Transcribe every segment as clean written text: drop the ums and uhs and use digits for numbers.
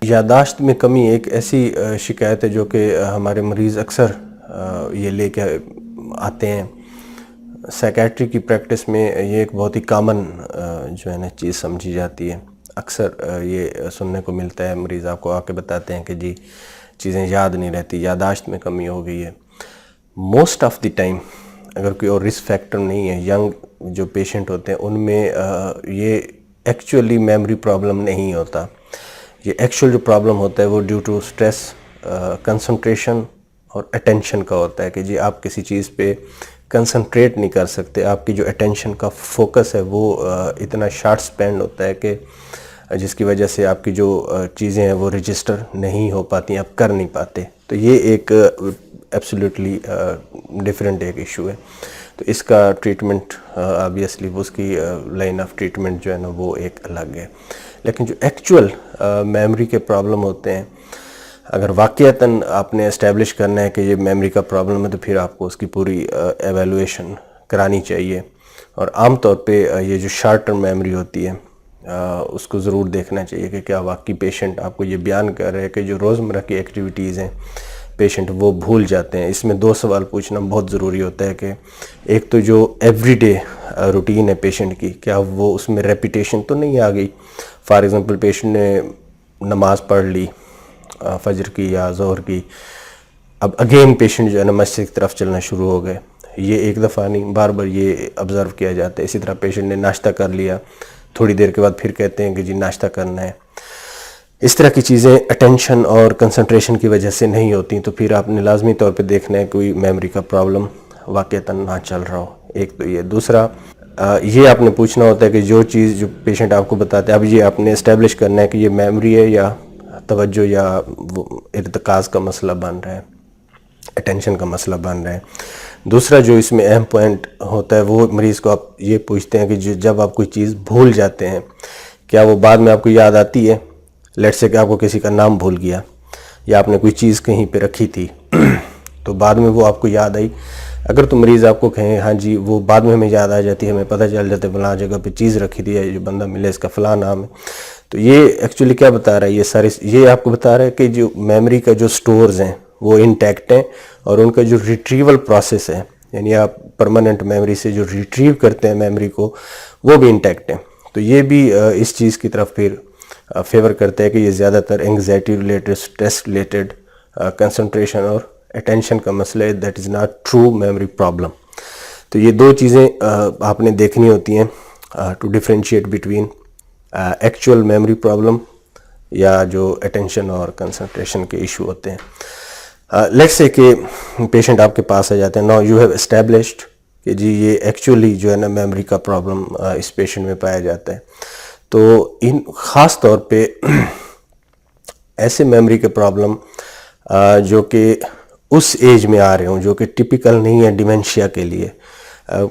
یادداشت میں کمی ایک ایسی شکایت ہے جو کہ ہمارے مریض اکثر یہ لے کے آتے ہیں. سائیکیٹری کی پریکٹس میں یہ ایک بہت ہی کامن جو ہے نا چیز سمجھی جاتی ہے. اکثر یہ سننے کو ملتا ہے، مریض آپ کو آ کے بتاتے ہیں کہ جی چیزیں یاد نہیں رہتی، یادداشت میں کمی ہو گئی ہے. موسٹ آف دی ٹائم اگر کوئی اور رسک فیکٹر نہیں ہے، ینگ جو پیشنٹ ہوتے ہیں ان میں یہ ایکچولی میموری پرابلم نہیں ہوتا. یہ ایکچوئل جو پرابلم ہوتا ہے وہ ڈیو ٹو سٹریس، کنسنٹریشن اور اٹینشن کا ہوتا ہے کہ جی آپ کسی چیز پہ کنسنٹریٹ نہیں کر سکتے. آپ کی جو اٹینشن کا فوکس ہے وہ اتنا شارٹ سپینڈ ہوتا ہے کہ جس کی وجہ سے آپ کی جو چیزیں ہیں وہ رجسٹر نہیں ہو پاتی، آپ کر نہیں پاتے. تو یہ ایک ایبسلیوٹلی ڈیفرنٹ ایک ایشو ہے. تو اس کا ٹریٹمنٹ آبویسلی اس کی لائن آف ٹریٹمنٹ جو ہے نا وہ ایک الگ ہے. لیکن جو ایکچول میموری کے پرابلم ہوتے ہیں، اگر واقعتاً آپ نے اسٹیبلش کرنا ہے کہ یہ میموری کا پرابلم ہے تو پھر آپ کو اس کی پوری ایویلویشن کرانی چاہیے. اور عام طور پہ یہ جو شارٹ ٹرم میموری ہوتی ہے اس کو ضرور دیکھنا چاہیے کہ کیا واقعی پیشنٹ آپ کو یہ بیان کر رہے ہیں کہ جو روزمرہ کی ایکٹیویٹیز ہیں پیشنٹ وہ بھول جاتے ہیں. اس میں دو سوال پوچھنا بہت ضروری ہوتا ہے کہ ایک تو جو ایوری ڈے روٹین ہے پیشنٹ کی، کیا وہ اس میں ریپیٹیشن تو نہیں آ گئی. فار ایگزامپل پیشنٹ نے نماز پڑھ لی فجر کی یا ظہر کی، اب اگین پیشنٹ جو ہے نا مسجد کی طرف چلنا شروع ہو گئے. یہ ایک دفعہ نہیں، بار بار یہ آبزرو کیا جاتا ہے. اسی طرح پیشنٹ نے ناشتہ کر لیا، تھوڑی دیر کے بعد پھر کہتے ہیں کہ جی ناشتہ کرنا ہے. اس طرح کی چیزیں اٹینشن اور کنسنٹریشن کی وجہ سے نہیں ہوتی، تو پھر آپ نے لازمی طور پہ دیکھنا ہے کوئی میموری کا پرابلم واقعتاً نہ چل رہا ہو. ایک تو یہ. دوسرا یہ آپ نے پوچھنا ہوتا ہے کہ جو چیز جو پیشنٹ آپ کو بتاتے ہیں اب یہ آپ نے اسٹیبلش کرنا ہے کہ یہ میموری ہے یا توجہ یا ارتکاز کا مسئلہ بن رہا ہے، اٹینشن کا مسئلہ بن رہا ہے. دوسرا جو اس میں اہم پوائنٹ ہوتا ہے وہ مریض کو آپ یہ پوچھتے ہیں کہ جب آپ کوئی چیز بھول جاتے ہیں کیا وہ بعد میں آپ کو یاد آتی ہے. لیٹ سے کہ آپ کو کسی کا نام بھول گیا یا آپ نے کوئی چیز کہیں پہ رکھی تھی تو بعد میں وہ آپ کو یاد آئی. اگر تو مریض آپ کو کہیں ہاں جی وہ بعد میں ہمیں یاد آ جاتی ہے، ہمیں پتہ چل جاتا ہے فلاں جگہ پہ چیز رکھی تھی، جو بندہ ملے اس کا فلاں نام ہے، تو یہ ایکچولی کیا بتا رہا ہے؟ یہ آپ کو بتا رہا ہے کہ جو میموری کا جو سٹورز ہیں وہ انٹیکٹ ہیں اور ان کا جو ریٹریول پروسیس ہے، یعنی آپ پرماننٹ میموری سے جو ریٹریو کرتے ہیں میموری کو، وہ بھی انٹیکٹ ہیں. تو یہ بھی اس چیز کی طرف پھر فیور کرتا ہے کہ یہ زیادہ تر anxiety related, stress related, concentration اور اٹینشن کا مسئلہ ہے. That is not true memory problem. تو یہ دو چیزیں آپ نے دیکھنی ہوتی ہیں to differentiate between actual memory problem یا جو اٹینشن اور کنسنٹریشن کے ایشو ہوتے ہیں. لیٹس سے کہ پیشنٹ آپ کے پاس آ جاتے ہیں، ناؤ یو ہیو اسٹیبلشڈ کہ جی یہ ایکچولی جو ہے نا میموری کا پرابلم اس پیشنٹ میں پایا جاتا ہے. تو ان خاص طور پہ ایسے میموری کے پرابلم جو کہ اس ایج میں آ رہے ہوں جو کہ ٹپیکل نہیں ہے ڈیمینشیا کے لیے.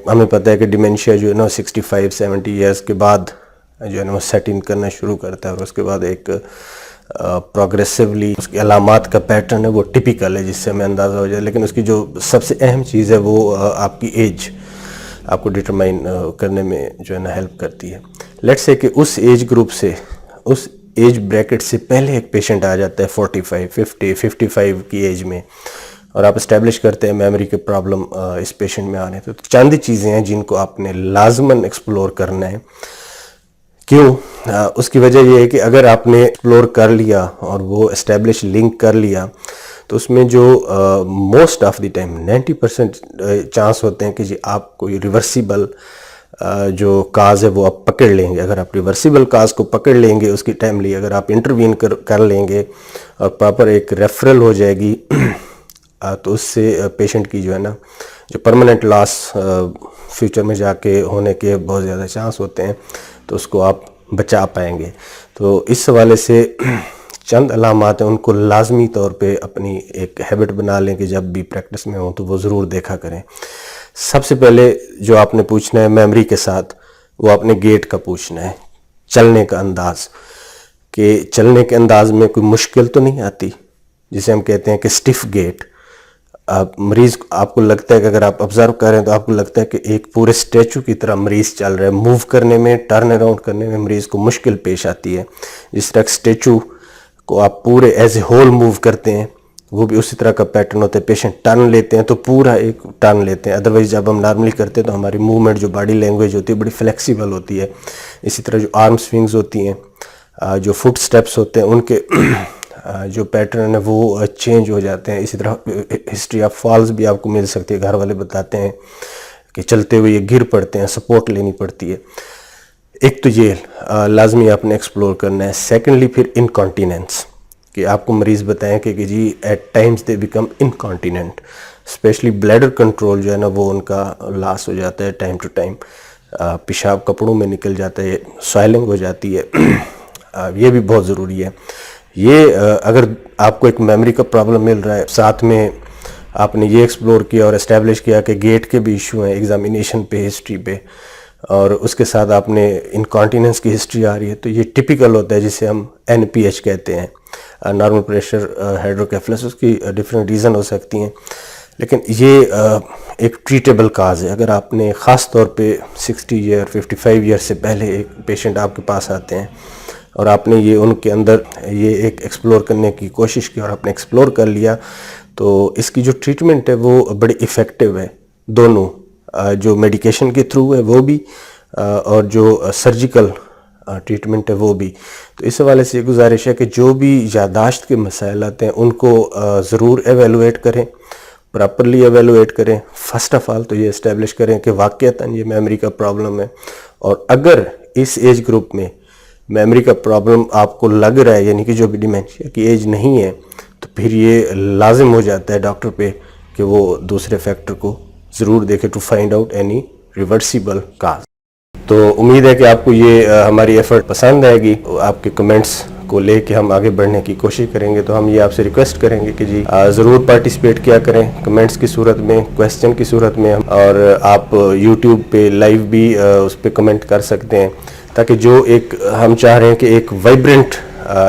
ہمیں پتہ ہے کہ ڈیمینشیا جو ہے نا 65-70 ایئرس کے بعد جو ہے نا وہ سیٹ ان کرنا شروع کرتا ہے اور اس کے بعد ایک پروگریسولی اس کی علامات کا پیٹرن ہے وہ ٹپیکل ہے جس سے ہمیں اندازہ ہو جائے. لیکن اس کی جو سب سے اہم چیز ہے وہ آپ کی ایج آپ کو ڈٹرمائن کرنے میں جو ہے نا ہیلپ کرتی ہے. لیٹس سے کہ اس ایج گروپ سے، اس ایج بریکٹ سے پہلے ایک پیشنٹ آ جاتا ہے 45, 50, 55 کی ایج میں اور آپ اسٹیبلش کرتے ہیں میموری کے پرابلم اس پیشنٹ میں آنے. تو چند چیزیں ہیں جن کو آپ نے لازماً ایکسپلور کرنا ہے. کیوں؟ اس کی وجہ یہ ہے کہ اگر آپ نے ایکسپلور کر لیا اور وہ اسٹیبلش لنک کر لیا تو اس میں جو most of the time 90% chance ہوتے ہیں کہ جی آپ کوئی ریورسیبل جو کاز ہے وہ آپ پکڑ لیں گے. اگر آپ ریورسیبل کاز کو پکڑ لیں گے اس کی ٹائملی، اگر آپ انٹروین کر لیں گے اور پراپر ایک ریفرل ہو جائے گی تو اس سے پیشنٹ کی جو ہے نا جو پرماننٹ لاس فیوچر میں جا کے ہونے کے بہت زیادہ چانس ہوتے ہیں، تو اس کو آپ بچا پائیں گے. تو اس حوالے سے چند علامات ہیں، ان کو لازمی طور پہ اپنی ایک ہیبٹ بنا لیں کہ جب بھی پریکٹس میں ہوں تو وہ ضرور دیکھا کریں. سب سے پہلے جو آپ نے پوچھنا ہے میموری کے ساتھ وہ اپنے گیٹ کا پوچھنا ہے، چلنے کا انداز، کہ چلنے کے انداز میں کوئی مشکل تو نہیں آتی، جسے ہم کہتے ہیں کہ سٹف گیٹ. مریض آپ کو لگتا ہے کہ اگر آپ آبزرو کریں تو آپ کو لگتا ہے کہ ایک پورے اسٹیچو کی طرح مریض چل رہا ہے، موو کرنے میں، ٹرن اراؤنڈ کرنے میں مریض کو مشکل پیش آتی ہے. جس طرح اسٹیچو کو آپ پورے ایز اے ہول موو کرتے ہیں وہ بھی اسی طرح کا پیٹرن ہوتا ہے. پیشنٹ ٹرن لیتے ہیں تو پورا ایک ٹرن لیتے ہیں, ادروائز جب ہم نارملی کرتے ہیں تو ہماری موومنٹ جو باڈی لینگویج ہوتی ہے بڑی فلیکسیبل ہوتی ہے. اسی طرح جو آرم سوئنگز ہوتی ہیں, جو فٹ سٹیپس ہوتے ہیں ان کے جو پیٹرن ہے وہ چینج ہو جاتے ہیں. اسی طرح ہسٹری آف فالز بھی آپ کو مل سکتی ہے, گھر والے بتاتے ہیں کہ چلتے ہوئے یہ گر پڑتے ہیں, سپورٹ لینی پڑتی ہے. ایک تو یہ لازمی آپ نے ایکسپلور کرنا ہے. سیکنڈلی پھر انکانٹیننس, کہ آپ کو مریض بتائیں کہ جی eight times they become incontinent, especially bladder control جو ہے نا وہ ان کا لاس ہو جاتا ہے ٹائم ٹو ٹائم, پیشاب کپڑوں میں نکل جاتا ہے, سوائلنگ ہو جاتی ہے. یہ بھی بہت ضروری ہے. یہ اگر آپ کو ایک میموری کا پرابلم مل رہا ہے, ساتھ میں آپ نے یہ ایکسپلور کیا اور اسٹیبلش کیا کہ گیٹ کے بھی ایشو ہیں ایگزامینیشن پہ, ہسٹری پہ, اور اس کے ساتھ آپ نے انکانٹیننس کی ہسٹری آ رہی ہے, تو یہ ٹپیکل ہوتا ہے جسے ہم NPH کہتے ہیں, نارمل پریشر ہائیڈروکیفلس. اس کی ڈفرینٹ ریزن ہو سکتی ہیں, لیکن یہ ایک ٹریٹیبل کاز ہے. اگر آپ نے خاص طور پہ 60 ایئر 55 ایئر سے پہلے ایک پیشنٹ آپ کے پاس آتے ہیں اور آپ نے یہ ان کے اندر یہ ایک ایکسپلور کرنے کی کوشش کی اور آپ نے ایکسپلور کر لیا, تو اس کی جو ٹریٹمنٹ ہے وہ بڑی ایفیکٹو ہے. دونوں جو میڈیکیشن کے تھرو ہے وہ بھی, اور جو سرجیکل ٹریٹمنٹ ہے وہ بھی. تو اس حوالے سے یہ گزارش ہے کہ جو بھی یادداشت کے مسائل آتے ہیں ان کو ضرور ایویلویٹ کریں, پراپرلی ایویلویٹ کریں. فرسٹ آف آل تو یہ اسٹیبلش کریں کہ واقعتاً یہ میموری کا پرابلم ہے, اور اگر اس ایج گروپ میں میموری کا پرابلم آپ کو لگ رہا ہے, یعنی کہ جو بھی ڈیمینشیا کی ایج نہیں ہے, تو پھر یہ لازم ہو جاتا ہے ڈاکٹر پہ کہ وہ دوسرے فیکٹر کو ضرور دیکھے to find out any reversible cause. تو امید ہے کہ آپ کو یہ ہماری ایفرٹ پسند آئے گی. آپ کے کمنٹس کو لے کے ہم آگے بڑھنے کی کوشش کریں گے. تو ہم یہ آپ سے ریکویسٹ کریں گے کہ جی ضرور پارٹیسپیٹ کیا کریں, کمنٹس کی صورت میں, کویسچن کی صورت میں, اور آپ یوٹیوب پہ لائیو بھی اس پہ کمنٹ کر سکتے ہیں, تاکہ جو ایک ہم چاہ رہے ہیں کہ ایک وائبرنٹ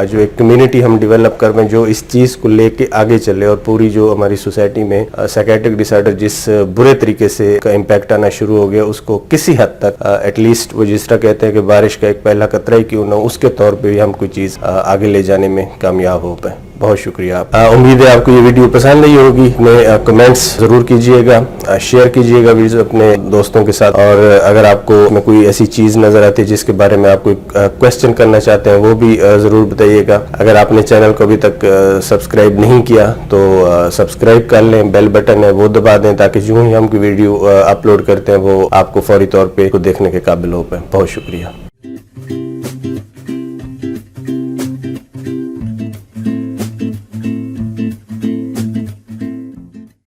جو ایک کمیونٹی ہم ڈیولپ کر رہے ہیں جو اس چیز کو لے کے آگے چلے, اور پوری جو ہماری سوسائٹی میں سائیکیٹرک ڈس آرڈر جس برے طریقے سے کا امپیکٹ آنا شروع ہو گیا, اس کو کسی حد تک ایٹ لیسٹ وہ جس طرح کہتے ہیں کہ بارش کا ایک پہلا قطرہ ہی کیوں نہ, اس کے طور پہ بھی ہم کوئی چیز آگے لے جانے میں کامیاب ہو پائے. بہت شکریہ. امید ہے آپ کو یہ ویڈیو پسند آئی ہوگی. میں کمنٹس ضرور کیجئے گا, شیئر کیجئے گا ویڈیو اپنے دوستوں کے ساتھ, اور اگر آپ کو میں کوئی ایسی چیز نظر آتی ہے جس کے بارے میں آپ کوئی کویسچن کرنا چاہتے ہیں وہ بھی ضرور بتائیے گا. اگر آپ نے چینل کو ابھی تک سبسکرائب نہیں کیا تو سبسکرائب کر لیں, بیل بٹن ہے وہ دبا دیں, تاکہ جو ہی ہم کوئی ویڈیو اپلوڈ کرتے ہیں وہ آپ کو فوری طور پہ دیکھنے کے قابل ہو پائے. بہت شکریہ.